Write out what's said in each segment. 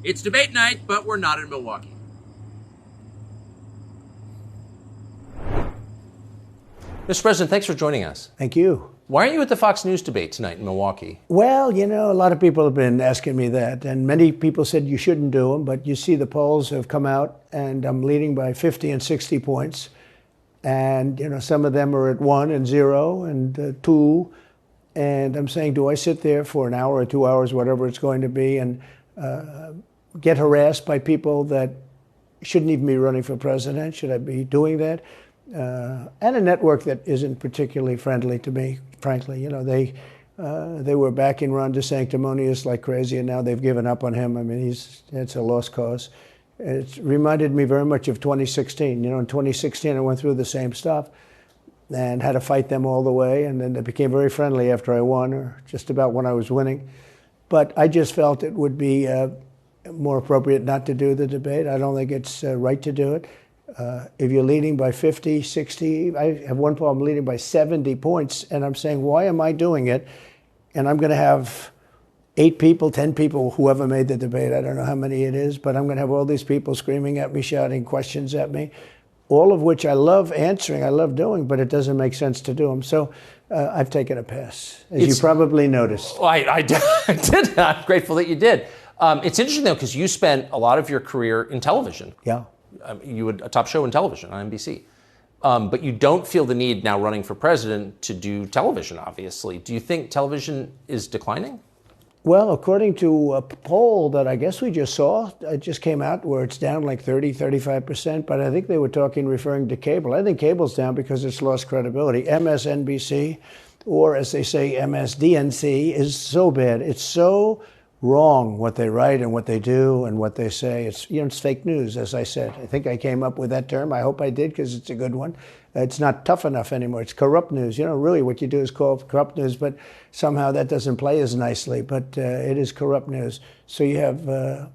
It's debate night, but we're not in Milwaukee. Mr. President, thanks for joining us. Thank you. Why aren't you at the Fox News debate tonight in Milwaukee? Well, you know, a lot of people have been asking me that, and many people said you shouldn't do them, but you see the polls have come out, and I'm leading by 50 and 60 points. And, you know, some of them are at 1 and 0 and 2. And I'm saying, do I sit there for an hour or 2 hours, whatever it's going to be, and get harassed by people that shouldn't even be running for president? Should I be doing that? And a network that isn't particularly friendly to me, frankly. You know, they were backing Ron DeSanctimonious like crazy, and now they've given up on him. I mean, it's a lost cause. It reminded me very much of 2016. You know, in 2016, I went through the same stuff and had to fight them all the way, and then they became very friendly after I won, or just about when I was winning. But I just felt it would be more appropriate not to do the debate. I don't think it's right to do it. If you're leading by 50, 60, I have one poll, I'm leading by 70 points, and I'm saying, why am I doing it? And I'm going to have 8 people, 10 people, whoever made the debate, I don't know how many it is, but I'm going to have all these people screaming at me, shouting questions at me, all of which I love answering, I love doing, but it doesn't make sense to do them. So I've taken a pass, as you probably noticed. Well, I did. I'm grateful that you did. It's interesting, though, because you spent a lot of your career in television. Yeah. You had a top show in television on NBC. But you don't feel the need now running for president to do television, obviously. Do you think television is declining? Well, according to a poll that I guess we just saw, it just came out where it's down like 30, 35%, but I think they were referring to cable. I think cable's down because it's lost credibility. MSNBC, or as they say, MSDNC, is so bad. It's so wrong what they write and what they do and what they say. It's fake news, as I said. I think I came up with that term. I hope I did, because it's a good one. It's not tough enough anymore. It's corrupt news. You know, really what you do is call corrupt news, but somehow that doesn't play as nicely. But it is corrupt news. So you have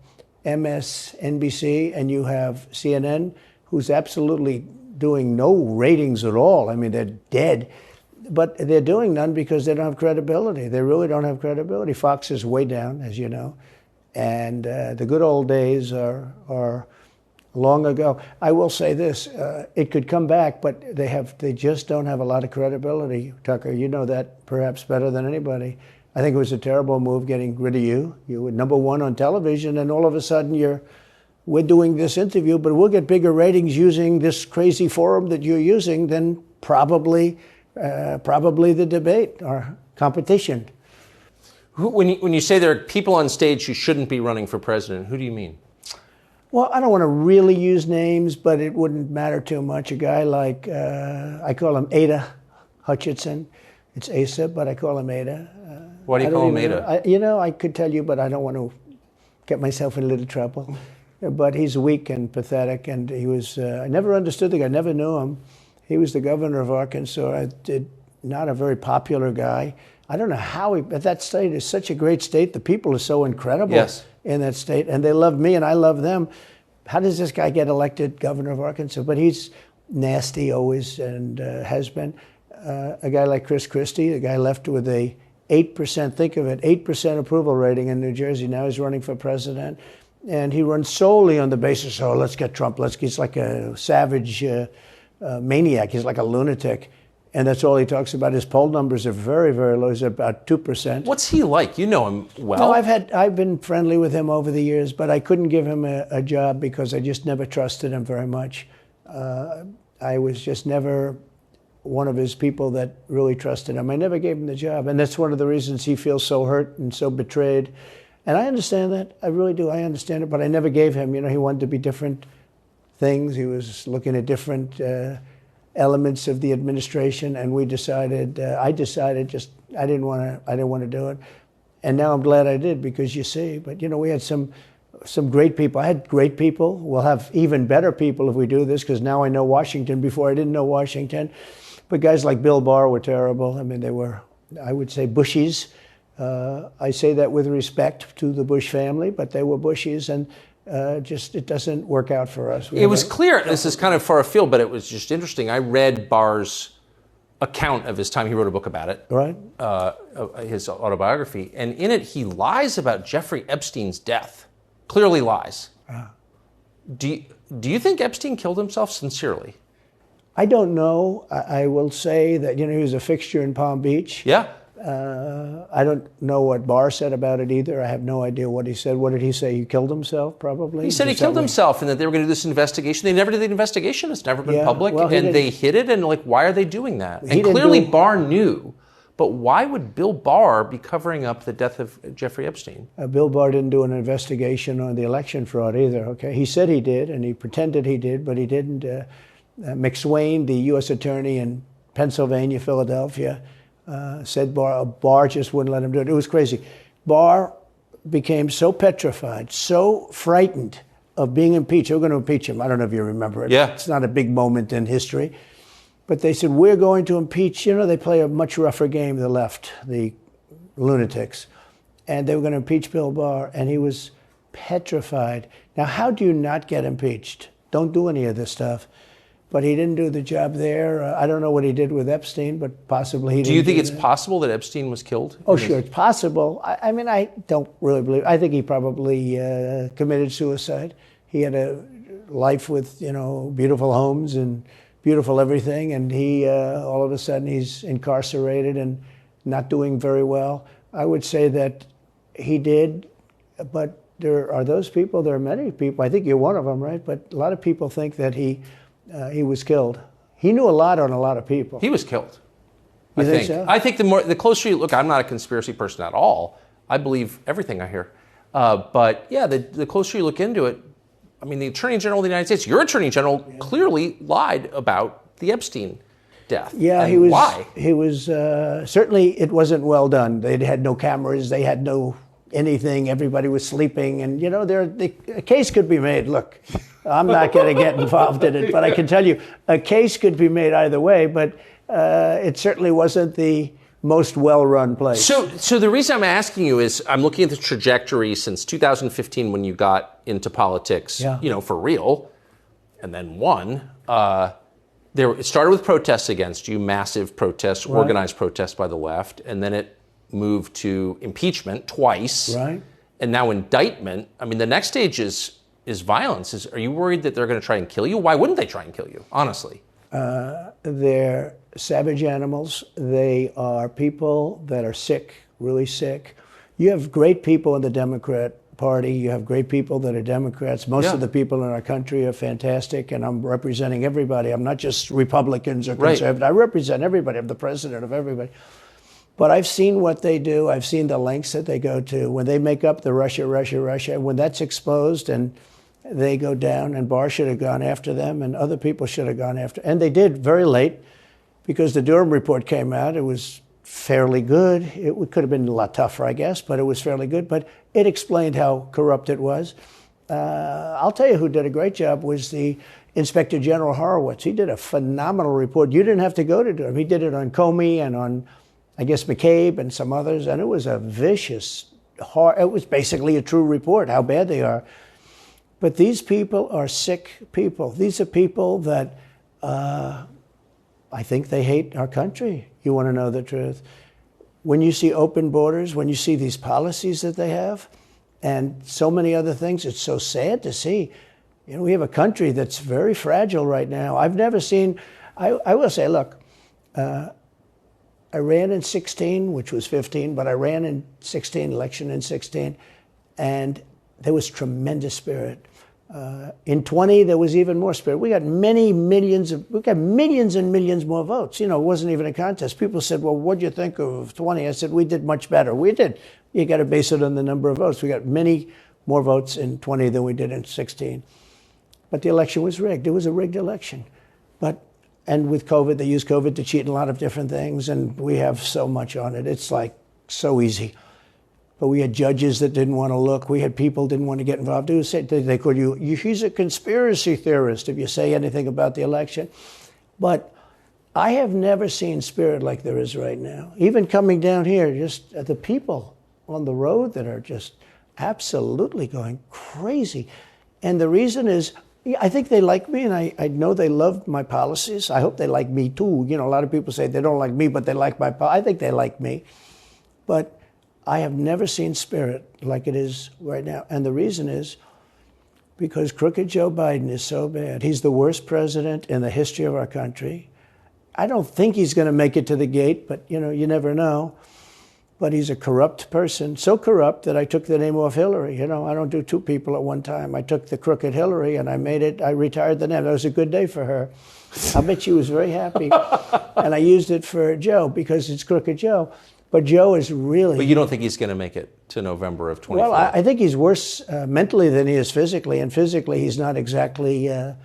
MSNBC and you have CNN, who's absolutely doing no ratings at all. I mean, they're dead. But they're doing none because they don't have credibility. They really don't have credibility. Fox is way down, as you know. And the good old days are long ago. I will say this, it could come back, but they just don't have a lot of credibility. Tucker, you know that perhaps better than anybody. I think it was a terrible move getting rid of you. You were number one on television, and all of a sudden we're doing this interview, but we'll get bigger ratings using this crazy forum that you're using than probably the debate or competition. When you say there are people on stage who shouldn't be running for president, who do you mean? Well, I don't want to really use names, but it wouldn't matter too much. A guy like, I call him Ada Hutchinson. It's Asa, but I call him Ada. Why do you call him Ada? I could tell you, but I don't want to get myself in a little trouble. But he's weak and pathetic, and he was, I never understood the guy, never knew him. He was the governor of Arkansas, not a very popular guy. I don't know how but that state is such a great state. The people are so incredible in that state, and they love me and I love them. How does this guy get elected governor of Arkansas? But he's nasty always, and has been. A guy like Chris Christie, the guy left with a 8%, think of it, 8% approval rating in New Jersey. Now he's running for president, and he runs solely on the basis, let's get Trump. He's like a savage maniac. He's like a lunatic. And that's all he talks about. His poll numbers are very, very low. He's about 2%. What's he like? You know him well. No, I've been friendly with him over the years, but I couldn't give him a job because I just never trusted him very much. I was just never one of his people that really trusted him. I never gave him the job. And that's one of the reasons he feels so hurt and so betrayed. And I understand that. I really do. I understand it. But I never gave him. He wanted to be different things. He was looking at different elements of the administration, and I decided I didn't want to do it. And now I'm glad I did, because you see, but we had some great people. I had great people. We'll have even better people if we do this, because now I know Washington. Before I didn't know Washington. But guys like Bill Barr were terrible. I mean, they were, I would say, Bushies. I say that with respect to the Bush family, but they were Bushies, and it doesn't work out for us. It was clear, this is kind of far afield, but it was just interesting. I read Barr's account of his time. He wrote a book about it, right? His autobiography. And in it, he lies about Jeffrey Epstein's death. clearly lies. Do you think Epstein killed himself sincerely? I don't know. I will say that, he was a fixture in Palm Beach. Yeah. I don't know what Barr said about it either. I have no idea what he said. What did he say? He killed himself, probably? He said he killed himself and that they were going to do this investigation. They never did the investigation. It's never been public. Well, and they hid it. And why are they doing that? He And clearly Barr knew. But why would Bill Barr be covering up the death of Jeffrey Epstein? Bill Barr didn't do an investigation on the election fraud either, okay? He said he did, and he pretended he did, but he didn't. McSwain, the U.S. attorney in Pennsylvania, Philadelphia, said Barr just wouldn't let him do it. It was crazy. Barr became so petrified, so frightened of being impeached. They were going to impeach him. I don't know if you remember it. Yeah. It's not a big moment in history. But they said, we're going to impeach. They play a much rougher game, the left, the lunatics. And they were going to impeach Bill Barr, and he was petrified. Now, how do you not get impeached? Don't do any of this stuff. But he didn't do the job there. I don't know what he did with Epstein, but possibly he didn't. Do you think it's possible that Epstein was killed? Oh, sure, it's possible. I mean, I don't really believe. I think he probably committed suicide. He had a life with, beautiful homes and beautiful everything, and he all of a sudden he's incarcerated and not doing very well. I would say that he did, but there are those people. There are many people. I think you're one of them, right? But a lot of people think that he was killed. He knew a lot on a lot of people. He was killed. You think so? I think the closer you look, I'm not a conspiracy person at all. I believe everything I hear. But yeah, the closer you look into it, I mean, the Attorney General of the United States, your Attorney General, clearly lied about the Epstein death. Yeah, and he was. Why? He was certainly. It wasn't well done. They had no cameras. They had no anything. Everybody was sleeping, and a case could be made. Look, I'm not going to get involved in it, but I can tell you, a case could be made either way. But it certainly wasn't the most well-run place. So the reason I'm asking you is I'm looking at the trajectory since 2015 when you got into politics, for real, and then won. It started with protests against you, massive protests, Right. organized protests by the left, and then it moved to impeachment twice, Right. and now indictment. I mean, the next stage is violence. Are you worried that they're going to try and kill you? Why wouldn't they try and kill you, honestly? They're savage animals. They are people that are sick, really sick. You have great people in the Democrat Party. You have great people that are Democrats. Most of the people in our country are fantastic, and I'm representing everybody. I'm not just Republicans or conservatives. Right. I represent everybody. I'm the president of everybody. But I've seen what they do. I've seen the lengths that they go to. When they make up the Russia, when that's exposed and they go down, and Barr should have gone after them, and other people should have gone after. And they did very late, because the Durham report came out. It was fairly good. It could have been a lot tougher, I guess, but it was fairly good. But it explained how corrupt it was. I'll tell you who did a great job was the Inspector General Horowitz. He did a phenomenal report. You didn't have to go to Durham. He did it on Comey and on, I guess, McCabe and some others, and it was a vicious, it was basically a true report, how bad they are. But these people are sick people. These are people that I think they hate our country. You want to know the truth. When you see open borders, when you see these policies that they have, and so many other things, it's so sad to see. We have a country that's very fragile right now. I've never seen, I will say, look, I ran in 16, which was 15, but I ran in 16, election in 16, and there was tremendous spirit. In 20, there was even more spirit. We got millions and millions more votes. It wasn't even a contest. People said, well, what'd you think of 20? I said, we did much better. We did. You got to base it on the number of votes. We got many more votes in 20 than we did in 16. But the election was rigged. It was a rigged election. And with COVID, they used COVID to cheat in a lot of different things, and we have so much on it. It's like so easy. But we had judges that didn't want to look. We had people didn't want to get involved. They called you, he's a conspiracy theorist if you say anything about the election. But I have never seen spirit like there is right now. Even coming down here, just the people on the road that are just absolutely going crazy. And the reason is, I think they like me, and I know they love my policies. I hope they like me too. A lot of people say they don't like me, but they like my policies. I think they like me. But I have never seen spirit like it is right now. And the reason is because crooked Joe Biden is so bad. He's the worst president in the history of our country. I don't think he's going to make it to the gate, but you never know. But he's a corrupt person, so corrupt that I took the name off Hillary. I don't do two people at one time. I took the crooked Hillary and I retired the name. That was a good day for her. I bet she was very happy. And I used it for Joe because it's crooked Joe. But Joe is really... But you don't think he's going to make it to November of 24? Well, I think he's worse mentally than he is physically. And physically, he's not exactly a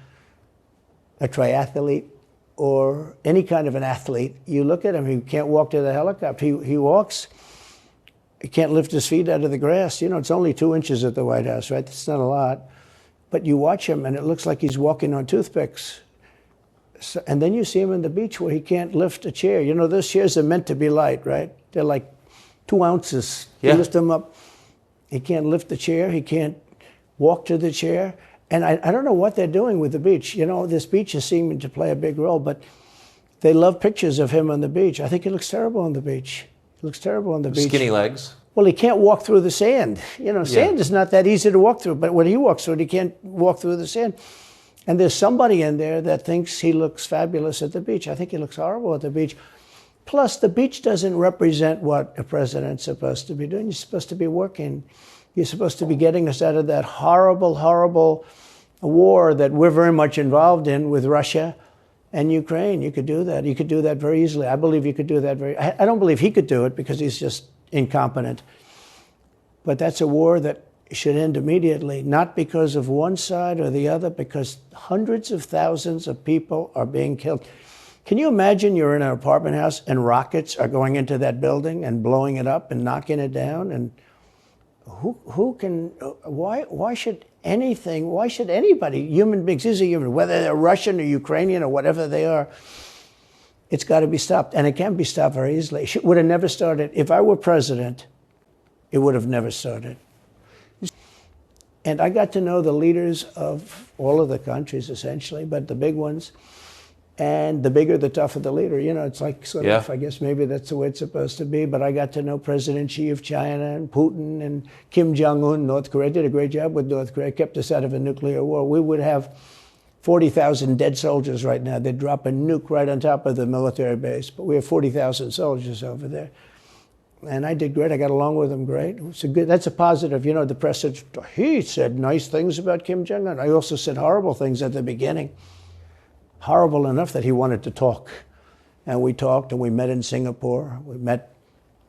triathlete or any kind of an athlete. You look at him, he can't walk to the helicopter. He walks, he can't lift his feet out of the grass. It's only 2 inches at the White House, right? That's not a lot. But you watch him, and it looks like he's walking on toothpicks. So, and then you see him on the beach where he can't lift a chair. Those chairs are meant to be light, right? They're like 2 ounces. Yeah. You lift them up. He can't lift the chair. He can't walk to the chair. And I don't know what they're doing with the beach. This beach is seeming to play a big role, but they love pictures of him on the beach. I think he looks terrible on the beach. He looks terrible on the beach. Skinny legs. Well, he can't walk through the sand. Sand is not that easy to walk through, but when he walks through it, he can't walk through the sand. And there's somebody in there that thinks he looks fabulous at the beach. I think he looks horrible at the beach. Plus, the beach doesn't represent what a president's supposed to be doing. You're supposed to be working. You're supposed to be getting us out of that horrible, horrible war that we're very much involved in with Russia and Ukraine. You could do that. You could do that very easily. I believe you could do that I don't believe he could do it because he's just incompetent. But that's a war that should end immediately, not because of one side or the other, because hundreds of thousands of people are being killed. Can you imagine you're in an apartment house and rockets are going into that building and blowing it up and knocking it down? And why should anybody, human beings, is a human, whether they're Russian or Ukrainian or whatever they are, it's got to be stopped. And it can be stopped very easily. It would have never started. If I were president, it would have never started. And I got to know the leaders of all of the countries, essentially, but the big ones. And the bigger, the tougher the leader. It's like sort of, I guess maybe that's the way it's supposed to be. But I got to know President Xi of China and Putin and Kim Jong-un, North Korea. Did a great job with North Korea, kept us out of a nuclear war. We would have 40,000 dead soldiers right now. They'd drop a nuke right on top of the military base. But we have 40,000 soldiers over there. And I did great. I got along with them great. That's a positive. The press said, he said nice things about Kim Jong-un. I also said horrible things at the beginning. Horrible enough that he wanted to talk. And we talked, and we met in Singapore. We met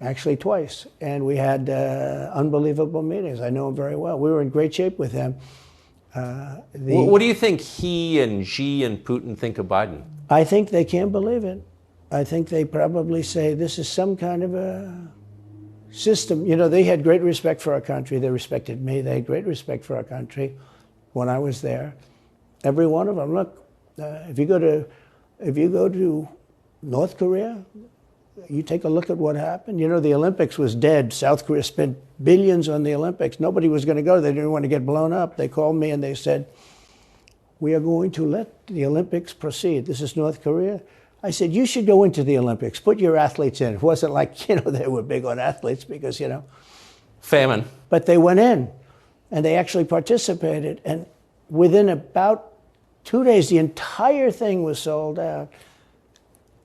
actually twice. And we had unbelievable meetings. I know him very well. We were in great shape with him. What do you think he and Xi and Putin think of Biden? I think they can't believe it. I think they probably say this is some kind of a system. They had great respect for our country. They respected me. They had great respect for our country when I was there. Every one of them. Look, if you go to North Korea, you take a look at what happened. The Olympics was dead. South Korea spent billions on the Olympics. Nobody was going to go. They didn't want to get blown up. They called me and they said, we are going to let the Olympics proceed. This is North Korea. I said, you should go into the Olympics. Put your athletes in. It wasn't like, they were big on athletes because, Famine. But they went in and they actually participated. And within about 2 days, the entire thing was sold out.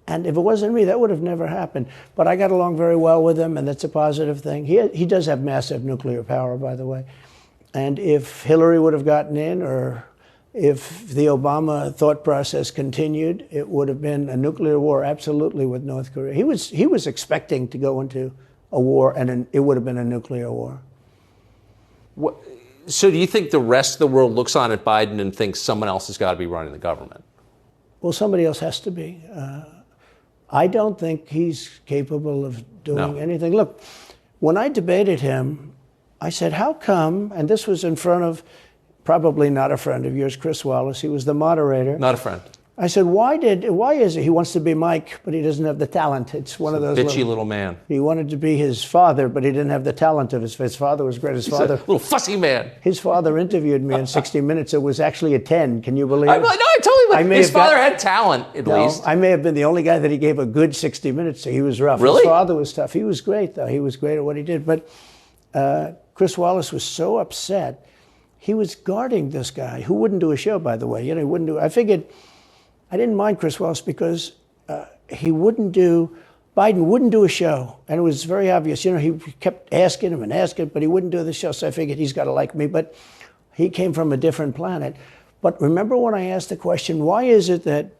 And if it wasn't me, that would have never happened. But I got along very well with him, and that's a positive thing. He does have massive nuclear power, by the way. And if Hillary would have gotten in, or if the Obama thought process continued, it would have been a nuclear war, absolutely, with North Korea. He was expecting to go into a war, and it would have been a nuclear war. So do you think the rest of the world looks on at Biden and thinks someone else has got to be running the government? Well, somebody else has to be. I don't think he's capable of doing anything. Look, when I debated him, I said, how come, and this was in front of probably not a friend of yours, Chris Wallace. He was the moderator. Not a friend. I said, why is it? He wants to be Mike, but he doesn't have the talent. It's one of those bitchy little man. He wanted to be his father, but he didn't have the talent of his father was great. He's a little fussy man. His father interviewed me in 60 Minutes. It was actually a 10. Can you believe it? No, I totally believe his father had talent, at least. I may have been the only guy that he gave a good 60 Minutes to. He was rough. Really? His father was tough. He was great, though. He was great at what he did. But Chris Wallace was so upset. He was guarding this guy, who wouldn't do a show, by the way. He wouldn't do. I figured I didn't mind Chris Wallace because Biden wouldn't do a show. And it was very obvious. He kept asking him, but he wouldn't do the show. So I figured he's got to like me. But he came from a different planet. But remember when I asked the question, why is it that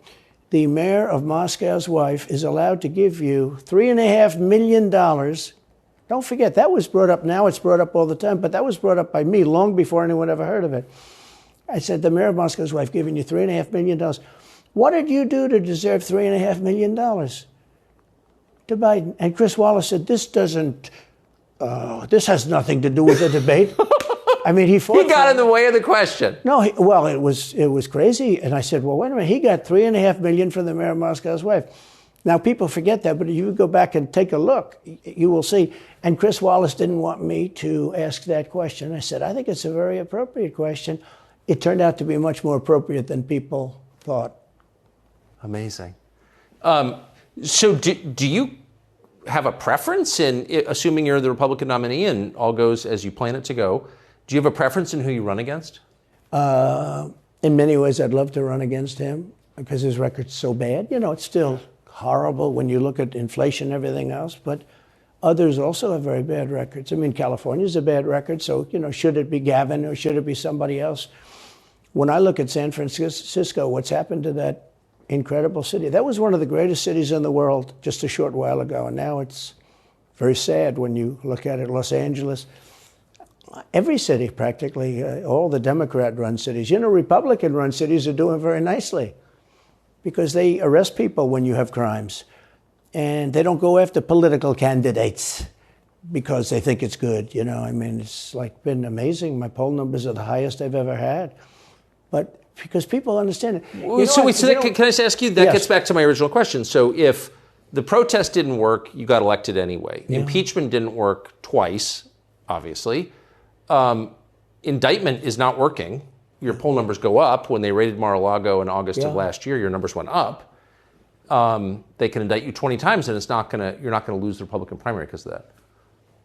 the mayor of Moscow's wife is allowed to give you $3.5 million? Don't forget, that was brought up. Now it's brought up all the time, but that was brought up by me long before anyone ever heard of it. I said, the mayor of Moscow's wife giving you $3.5 million. What did you do to deserve $3.5 million? To Biden. And Chris Wallace said, this has nothing to do with the debate. I mean, he got in the way of the question. No, it was crazy. And I said, well, wait a minute. He got $3.5 million from the mayor of Moscow's wife. Now, people forget that, but if you go back and take a look, you will see. And Chris Wallace didn't want me to ask that question. I said, I think it's a very appropriate question. It turned out to be much more appropriate than people thought. Amazing. So do you have a preference in, assuming you're the Republican nominee and all goes as you plan it to go, do you have a preference in who you run against? In many ways, I'd love to run against him because his record's so bad. It's still horrible when you look at inflation and everything else, but others also have very bad records. I mean, California's a bad record, so, should it be Gavin or should it be somebody else? When I look at San Francisco, what's happened to that incredible city? That was one of the greatest cities in the world just a short while ago, and now it's very sad when you look at it. Los Angeles, every city practically, all the Democrat-run cities. Republican-run cities are doing very nicely because they arrest people when you have crimes, and they don't go after political candidates because they think it's good. It's been amazing. My poll numbers are the highest I've ever had, but because people understand it. Can I just ask you, that gets back to my original question. So if the protest didn't work, you got elected anyway. Yeah. Impeachment didn't work twice, obviously. Indictment is not working. Your poll numbers go up. When they raided Mar-a-Lago in August of last year, your numbers went up. They can indict you 20 times, and you're not going to lose the Republican primary because of that.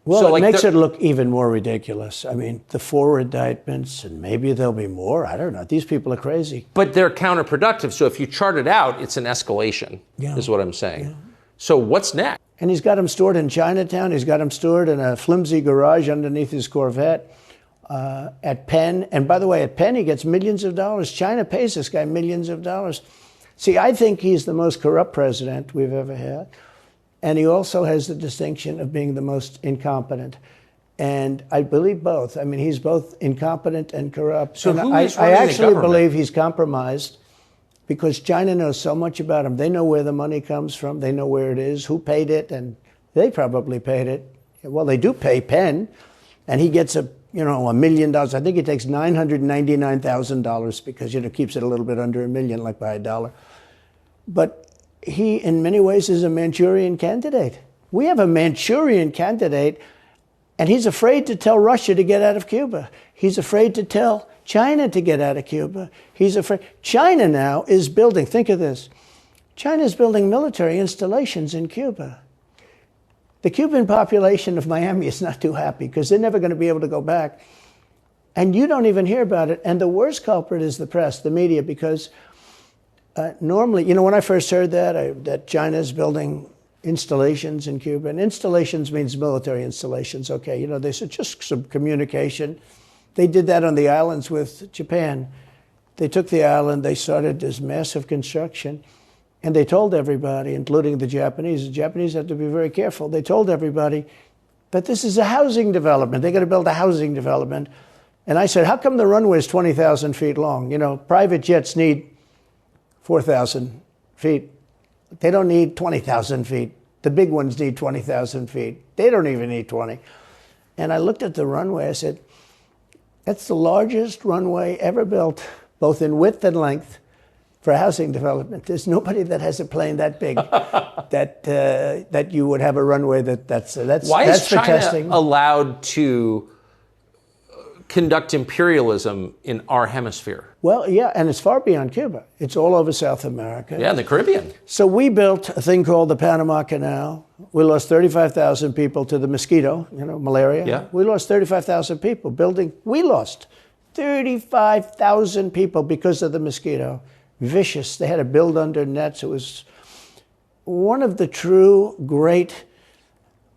Well, so it makes it look even more ridiculous. I mean, the 4 indictments, and maybe there'll be more. I don't know. These people are crazy. But they're counterproductive. So if you chart it out, it's an escalation, is what I'm saying. Yeah. So what's next? And he's got them stored in Chinatown. He's got them stored in a flimsy garage underneath his Corvette at Penn. And by the way, at Penn, he gets millions of dollars. China pays this guy millions of dollars. See, I think he's the most corrupt president we've ever had. And he also has the distinction of being the most incompetent. And I believe both. I mean, he's both incompetent and corrupt. So and I actually believe he's compromised because China knows so much about him. They know where the money comes from. They know where it is, who paid it, and they probably paid it. Well, they do pay Penn, and he gets $1 million. I think he takes $999,000 because, keeps it a little bit under $1 million, like by $1. But he, in many ways, is a Manchurian candidate. We have a Manchurian candidate, and he's afraid to tell Russia to get out of Cuba. He's afraid to tell China to get out of Cuba. He's afraid. China now is building, think of this, China is building military installations in Cuba. The Cuban population of Miami is not too happy because they're never going to be able to go back. And you don't even hear about it. And the worst culprit is the press, the media, because normally, when I first heard that China's building installations in Cuba, and installations means military installations, okay, they said just some communication. They did that on the islands with Japan. They took the island, they started this massive construction, and they told everybody, including the Japanese have to be very careful. They told everybody that this is a housing development. They're going to build a housing development. And I said, how come the runway is 20,000 feet long? Private jets need 4,000 feet. They don't need 20,000 feet. The big ones need 20,000 feet. They don't even need 20. And I looked at the runway. I said, that's the largest runway ever built, both in width and length. for housing development. There's nobody that has a plane that big that you would have a runway that's Why that's is for China testing. allowed to conduct imperialism in our hemisphere? Well, yeah, and it's far beyond Cuba. It's all over South America. Yeah, in the Caribbean. So we built a thing called the Panama Canal. We lost 35,000 people to the mosquito, malaria. Yeah. We lost 35,000 people building. We lost 35,000 people because of the mosquito. Vicious. They had to build under nets. It was one of the true great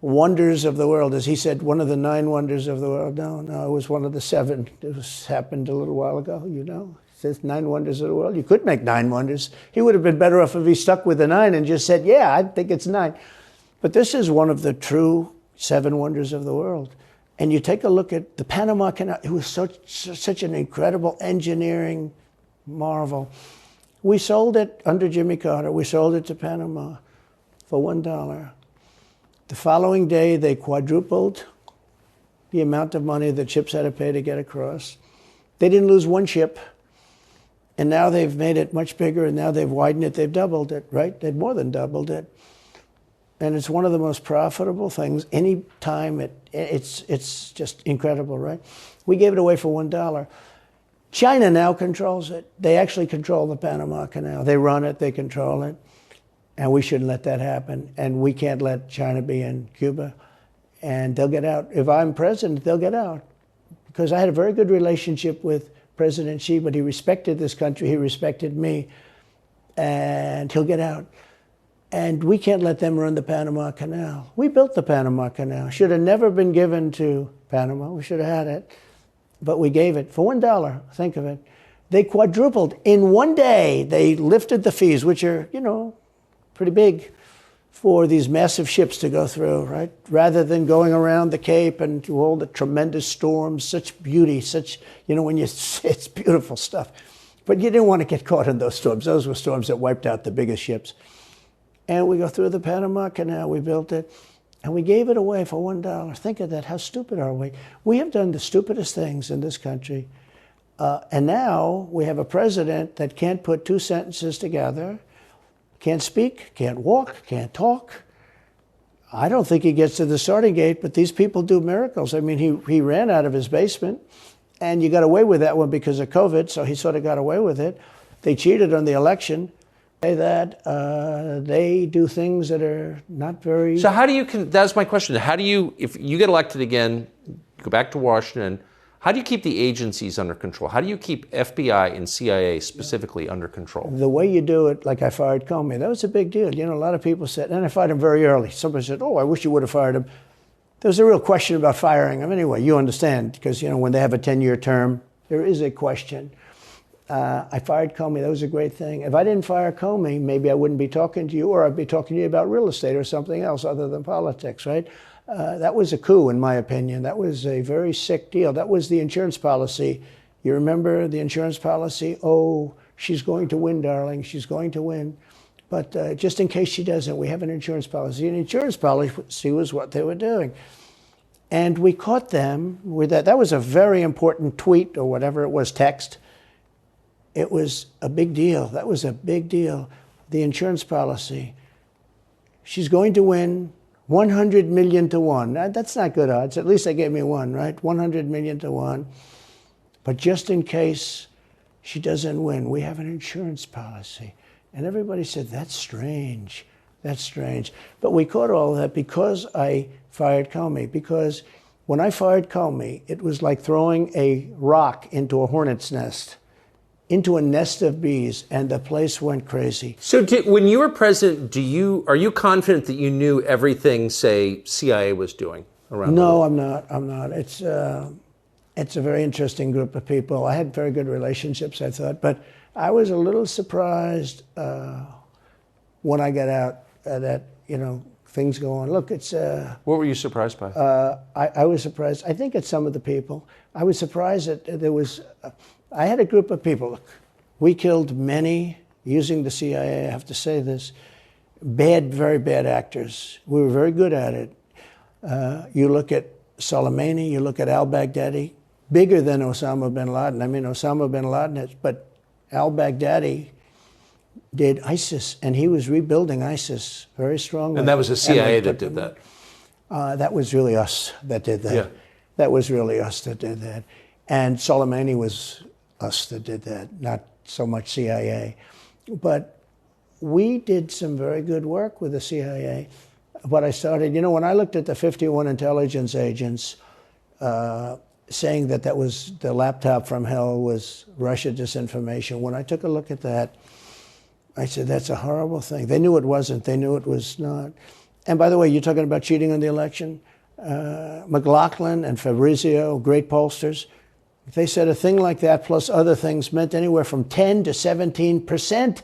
wonders of the world. As he said, one of the 9 wonders of the world. No, it was one of the 7. It happened a little while ago, It says 9 wonders of the world. You could make 9 wonders. He would have been better off if he stuck with the 9 and just said, yeah, I think it's 9. But this is one of the true 7 wonders of the world. And you take a look at the Panama Canal. It was such an incredible engineering marvel. We sold it under Jimmy Carter. We sold it to Panama for $1. The following day, they quadrupled the amount of money that ships had to pay to get across. They didn't lose one ship. And now they've made it much bigger, and now they've widened it. They've doubled it, right? They've more than doubled it. And it's one of the most profitable things. Any time it's just incredible, right? We gave it away for $1. China now controls it. They actually control the Panama Canal. They run it, they control it. And we shouldn't let that happen. And we can't let China be in Cuba. And they'll get out. If I'm president, they'll get out. Because I had a very good relationship with President Xi, but he respected this country, he respected me. And he'll get out. And we can't let them run the Panama Canal. We built the Panama Canal. Should have never been given to Panama. We should have had it. But we gave it for $1. Think of it. They quadrupled. In one day, they lifted the fees, which are, pretty big, for these massive ships to go through, right? Rather than going around the Cape and through all the tremendous storms, such beauty, it's beautiful stuff. But you didn't want to get caught in those storms. Those were storms that wiped out the biggest ships. And we go through the Panama Canal. We built it. And we gave it away for $1. Think of that. How stupid are we? We have done the stupidest things in this country. And now we have a president that can't put 2 sentences together, can't speak, can't walk, can't talk. I don't think he gets to the starting gate, but these people do miracles. I mean, he ran out of his basement, and you got away with that one because of COVID, so he sort of got away with it. They cheated on the election. That they do things that are not very... So how do you... That's my question. How do you, if you get elected again, go back to Washington, how do you keep the agencies under control? How do you keep FBI and CIA specifically under control? The way you do it, like I fired Comey, that was a big deal. A lot of people said, and I fired him very early. Somebody said, I wish you would have fired him. There was a real question about firing him. Anyway, you understand, because, when they have a 10-year term, there is a question. I fired Comey. That was a great thing. If I didn't fire Comey, maybe I wouldn't be talking to you, or I'd be talking to you about real estate or something else other than politics, right? That was a coup, in my opinion. That was a very sick deal. That was the insurance policy. You remember the insurance policy? Oh, she's going to win, darling. She's going to win. But just in case she doesn't, we have an insurance policy. An insurance policy was what they were doing. And we caught them with that. That was a very important tweet or whatever it was, text. It was a big deal. That was a big deal. The insurance policy. She's going to win 100 million to 1. That's not good odds. At least they gave me 1, right? 100 million to 1. But just in case she doesn't win, we have an insurance policy. And everybody said, that's strange. That's strange. But we caught all that because I fired Comey. Because when I fired Comey, it was like throwing a rock into a hornet's nest, into a nest of bees, and the place went crazy. So when you were president, are you confident that you knew everything, say, CIA was doing around the world? No, I'm not. It's a very interesting group of people. I had very good relationships, I thought, but I was a little surprised when I got out that, things go on. Look, it's... What were you surprised by? I was surprised. I think it's some of the people. I was surprised that there was... I had a group of people. Look, we killed many, using the CIA, I have to say this, very bad actors. We were very good at it. You look at Soleimani, you look at al-Baghdadi, bigger than Osama bin Laden. I mean, Osama bin Laden, but al-Baghdadi did ISIS, and he was rebuilding ISIS very strongly. And that was the CIA that did that. That was really us that did that. Yeah. That was really us that did that. And Soleimani was us that did that, not so much CIA. But we did some very good work with the CIA. What I started, when I looked at the 51 intelligence agents saying that was the laptop from hell was Russia disinformation, when I took a look at that, I said, that's a horrible thing. They knew it wasn't. They knew it was not. And by the way, you're talking about cheating on the election? McLaughlin and Fabrizio, great pollsters, they said a thing like that plus other things meant anywhere from 10 to 17%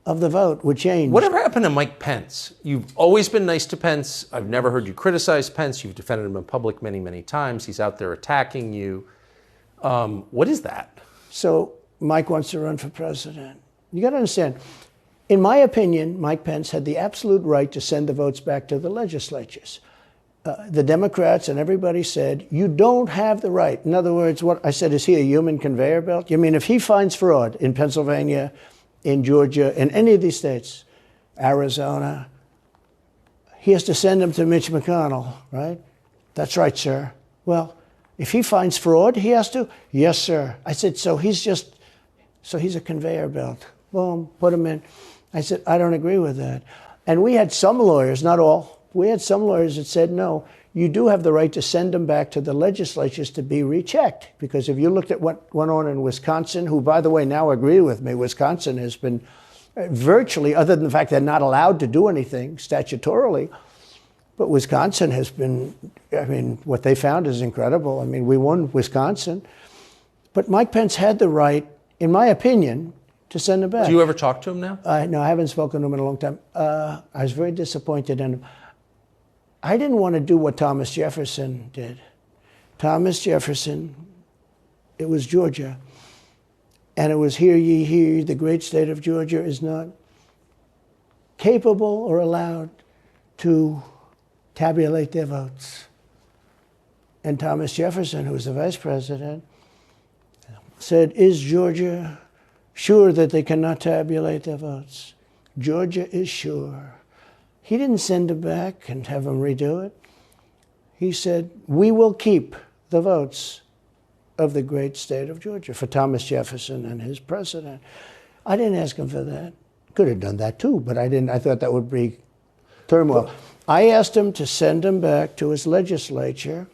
of the vote would change. Whatever happened to Mike Pence? You've always been nice to Pence. I've never heard you criticize Pence. You've defended him in public many, many times. He's out there attacking you. What is that? So Mike wants to run for president. You got to understand, in my opinion, Mike Pence had the absolute right to send the votes back to the legislatures. The Democrats and everybody said, you don't have the right. In other words, what I said, is he a human conveyor belt? You mean if he finds fraud in Pennsylvania, in Georgia, in any of these states, Arizona, he has to send them to Mitch McConnell, right? That's right, sir. Well, if he finds fraud, he has to? Yes, sir. I said, so he's a conveyor belt. Boom, put him in. I said, I don't agree with that. And we had some lawyers, not all, we had some lawyers that said, no, you do have the right to send them back to the legislatures to be rechecked. Because if you looked at what went on in Wisconsin, who, by the way, now agree with me, Wisconsin has been virtually, other than the fact they're not allowed to do anything statutorily, but Wisconsin has been, what they found is incredible. We won Wisconsin. But Mike Pence had the right, in my opinion, to send them back. Do you ever talk to him now? No, I haven't spoken to him in a long time. I was very disappointed in him. I didn't want to do what Thomas Jefferson did. Thomas Jefferson, it was Georgia. And it was, hear ye, hear ye, the great state of Georgia is not capable or allowed to tabulate their votes. And Thomas Jefferson, who was the vice president, said, is Georgia sure that they cannot tabulate their votes? Georgia is sure. He didn't send it back and have them redo it. He said, we will keep the votes of the great state of Georgia for Thomas Jefferson and his president. I didn't ask him for that. Could have done that too, but I didn't. I thought that would be turmoil. I asked him to send him back to his legislature,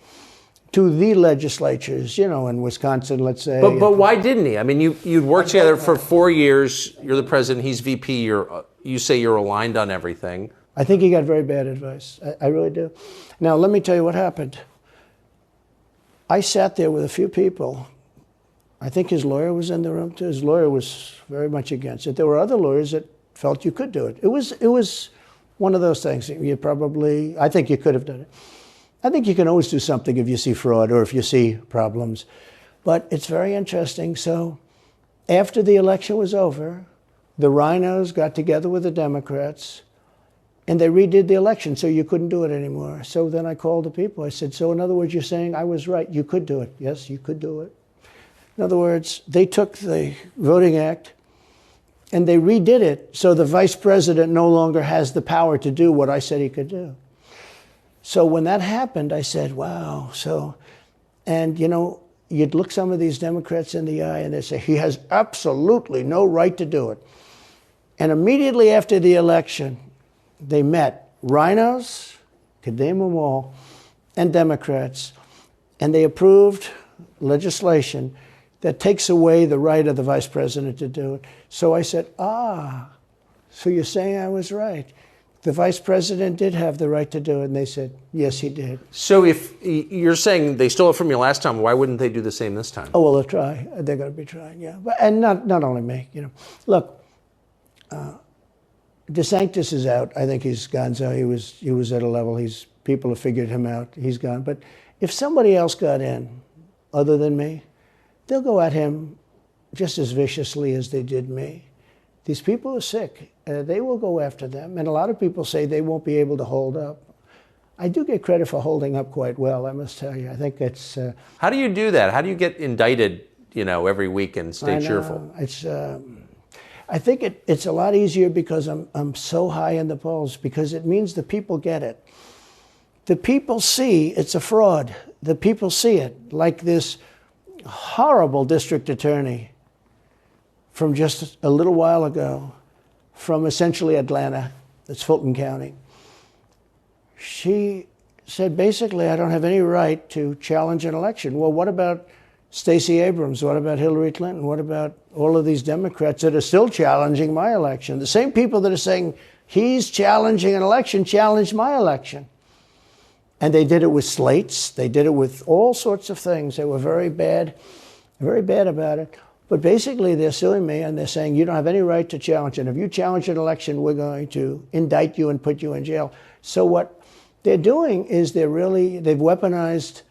to the legislatures, in Wisconsin, let's say. But why didn't he? You'd worked together for 4 years. You're the president. He's VP. You say you're aligned on everything. I think he got very bad advice. I really do. Now, let me tell you what happened. I sat there with a few people. I think his lawyer was in the room too. His lawyer was very much against it. There were other lawyers that felt you could do it. It was one of those things. I think you could have done it. I think you can always do something if you see fraud or if you see problems. But it's very interesting. So after the election was over, the rhinos got together with the Democrats and they redid the election, so you couldn't do it anymore. So then I called the people. I said, so in other words, you're saying I was right. You could do it. Yes, you could do it. In other words, they took the Voting Act and they redid it so the vice president no longer has the power to do what I said he could do. So when that happened, I said, wow. And you'd look some of these Democrats in the eye and they'd say, he has absolutely no right to do it. And immediately after the election, they met rhinos, could name them all, and Democrats, and they approved legislation that takes away the right of the vice president to do it. So I said, so you're saying I was right. The vice president did have the right to do it, and they said, yes, he did. So if you're saying they stole it from you last time, why wouldn't they do the same this time? Oh, well, they'll try. They're going to be trying, yeah. And not only me, Look, DeSantis is out. I think he's gone. So he was at a level. People have figured him out. He's gone. But if somebody else got in, other than me, they'll go at him just as viciously as they did me. These people are sick. They will go after them. And a lot of people say they won't be able to hold up. I do get credit for holding up quite well, I must tell you. I think it's... How do you do that? How do you get indicted, every week and stay cheerful? It's... I think it's a lot easier because I'm so high in the polls, because it means the people get it. The people see it's a fraud. The people see it, like this horrible district attorney from just a little while ago, from essentially Atlanta, that's Fulton County. She said, basically, I don't have any right to challenge an election. Well, what about Stacey Abrams? What about Hillary Clinton? What about all of these Democrats that are still challenging my election? The same people that are saying he's challenging an election challenged my election. And they did it with slates. They did it with all sorts of things. They were very bad about it. But basically, they're suing me, and they're saying, you don't have any right to challenge it. If you challenge an election, we're going to indict you and put you in jail. So what they're doing is they've weaponized,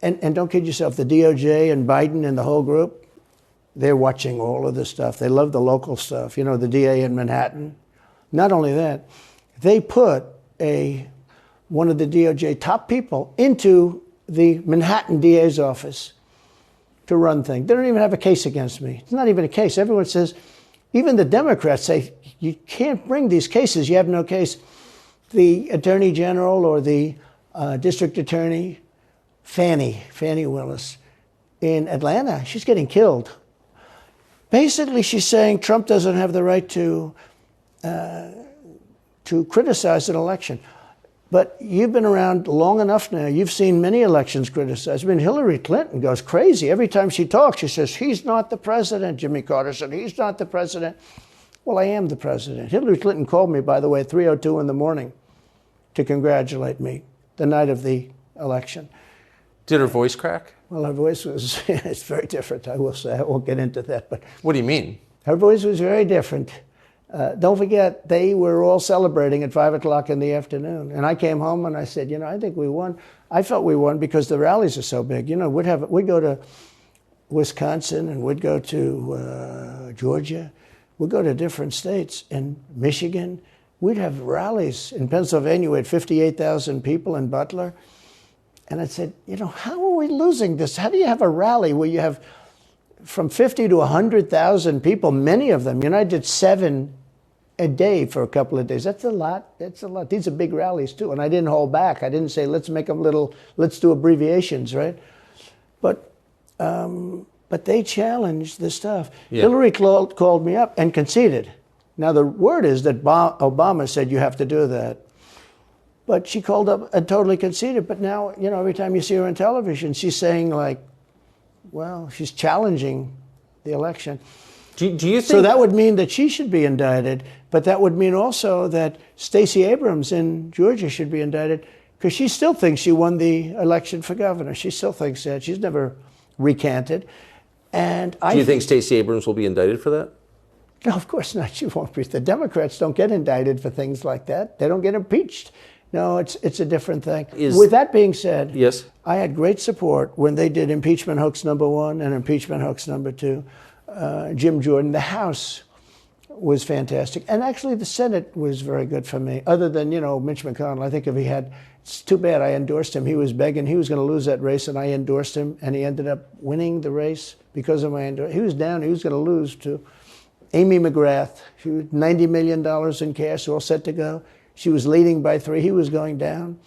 and don't kid yourself, the DOJ and Biden and the whole group, they're watching all of this stuff. They love the local stuff. You know, the DA in Manhattan. Not only that, they put one of the DOJ top people into the Manhattan DA's office to run things. They don't even have a case against me. It's not even a case. Everyone says, even the Democrats say, you can't bring these cases. You have no case. The Attorney General or the District Attorney, Fannie Willis, in Atlanta, she's getting killed. Basically, she's saying Trump doesn't have the right to criticize an election. But you've been around long enough now. You've seen many elections criticized. I mean, Hillary Clinton goes crazy. Every time she talks, she says, he's not the president. Jimmy Carter said, he's not the president. Well, I am the president. Hillary Clinton called me, by the way, at 3:02 in the morning to congratulate me the night of the election. Did her voice crack? Well, her voice was, it's very different, I will say. I won't get into that. But what do you mean? Her voice was very different. Don't forget, they were all celebrating at 5 o'clock in the afternoon. And I came home and I said, I think we won. I felt we won because the rallies are so big. We'd go to Wisconsin and we'd go to Georgia. We'd go to different states. In Michigan, we'd have rallies. In Pennsylvania, we had 58,000 people in Butler. And I said, how are we losing this? How do you have a rally where you have from 50 to 100,000 people, many of them? I did 7 a day for a couple of days. That's a lot. These are big rallies too. And I didn't hold back. I didn't say, let's make them let's do abbreviations, right? But they challenged the stuff. Yeah. Hillary called me up and conceded. Now the word is that Obama said you have to do that. But she called up and totally conceded. But now, every time you see her on television, she's saying she's challenging the election. Do you think... So that would mean that she should be indicted, but that would mean also that Stacey Abrams in Georgia should be indicted, because she still thinks she won the election for governor. She still thinks that. She's never recanted. And do you think Stacey Abrams will be indicted for that? No, of course not. She won't be. The Democrats don't get indicted for things like that. They don't get impeached. No, it's a different thing. With that being said, yes, I had great support when they did impeachment hoax #1 and impeachment hoax #2. Jim Jordan, the House was fantastic. And actually the Senate was very good for me, other than, Mitch McConnell. I think it's too bad I endorsed him. He was begging, he was going to lose that race, and I endorsed him, and he ended up winning the race because of my endorsement. He was down, he was going to lose to Amy McGrath. She was $90 million in cash, all set to go. She was leading by 3. He was going down.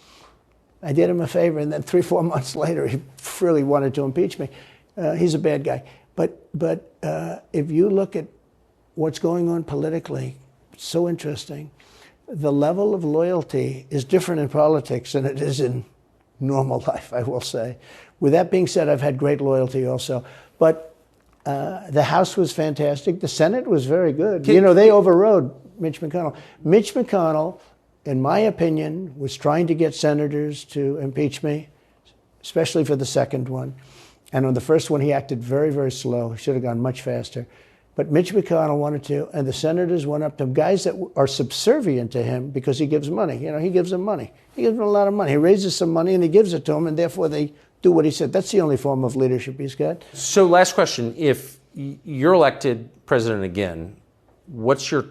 I did him a favor, and then 3-4 months later, he really wanted to impeach me. He's a bad guy. But if you look at what's going on politically, it's so interesting. The level of loyalty is different in politics than it is in normal life, I will say. With that being said, I've had great loyalty also. But the House was fantastic. The Senate was very good. They overrode Mitch McConnell. Mitch McConnell, in my opinion, was trying to get senators to impeach me, especially for the second one. And on the first one, he acted very, very slow. He should have gone much faster. But Mitch McConnell wanted to, and the senators went up to him, guys that are subservient to him because he gives money. He gives them money. He gives them a lot of money. He raises some money and he gives it to them, and therefore they do what he said. That's the only form of leadership he's got. So last question. If you're elected president again, what's your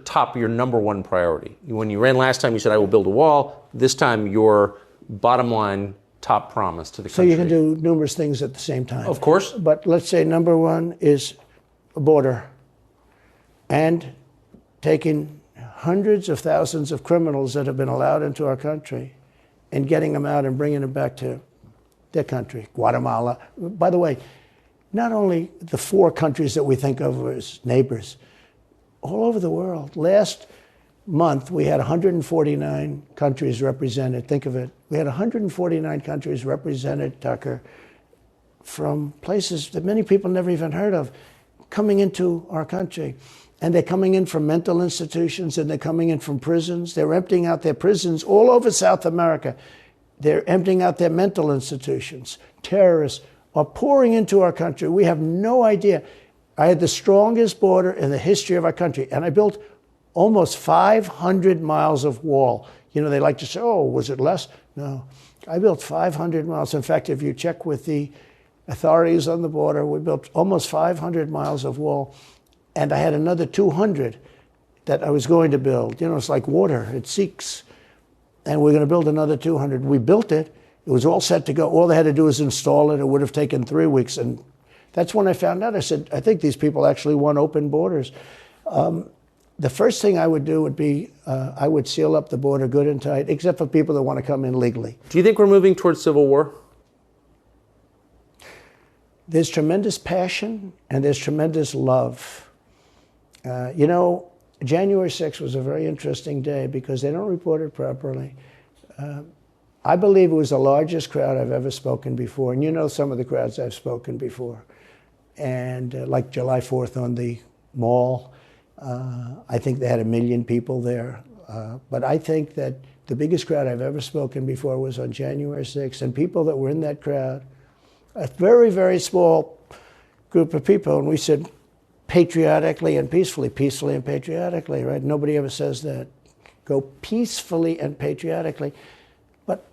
number one priority? When you ran last time, you said, I will build a wall. This time, your bottom line top promise to the country. So you can do numerous things at the same time. Of course. But let's say number one is a border and taking hundreds of thousands of criminals that have been allowed into our country and getting them out and bringing them back to their country, Guatemala. By the way, not only the 4 countries that we think of as neighbors, all over the world. Last month, we had 149 countries represented. Think of it. We had 149 countries represented, Tucker, from places that many people never even heard of, coming into our country. And they're coming in from mental institutions, and they're coming in from prisons. They're emptying out their prisons all over South America. They're emptying out their mental institutions. Terrorists are pouring into our country. We have no idea. I had the strongest border in the history of our country, and I built almost 500 miles of wall. You know, they like to say, oh, was it less? No. I built 500 miles. In fact, if you check with the authorities on the border, we built almost 500 miles of wall, and I had another 200 that I was going to build. You know, it's like water. It seeks. And we're going to build another 200. We built it. It was all set to go. All they had to do was install it. It would have taken 3 weeks. And that's when I found out. I said, I think these people actually want open borders. The first thing I would do would be I would seal up the border good and tight, except for people that want to come in legally. Do you think we're moving towards civil war? There's tremendous passion and there's tremendous love. You know, January 6th was a very interesting day because they don't report it properly. I believe it was the largest crowd I've ever spoken before. And you know some of the crowds I've spoken before. And like July 4th on the mall, I think they had 1 million people there. But I think that the biggest crowd I've ever spoken before was on January 6th. And people that were in that crowd, a very, very small group of people, and we said patriotically and peacefully and patriotically, right? Nobody ever says that. Go peacefully and patriotically. But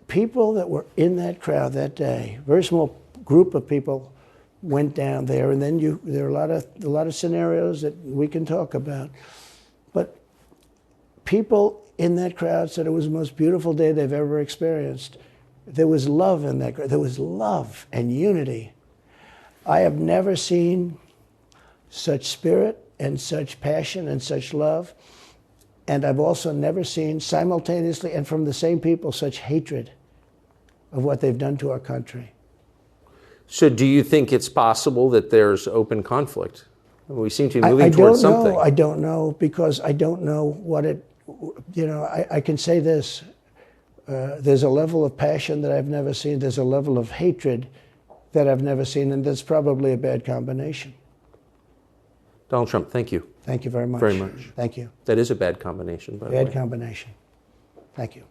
people that were in that crowd that day, very small group of people went down there, and then there are a lot of scenarios that we can talk about. But people in that crowd said it was the most beautiful day they've ever experienced. There was love in that crowd. There was love and unity. I have never seen such spirit and such passion and such love. And I've also never seen simultaneously and from the same people such hatred of what they've done to our country. So do you think it's possible that there's open conflict? We seem to be moving towards something. I don't know, because I don't know what it, you know, I can say this. There's a level of passion that I've never seen. There's a level of hatred that I've never seen, and that's probably a bad combination. Donald Trump, thank you. Thank you very much. Very much. Thank you. That is a bad combination, by the way. Bad combination. Thank you.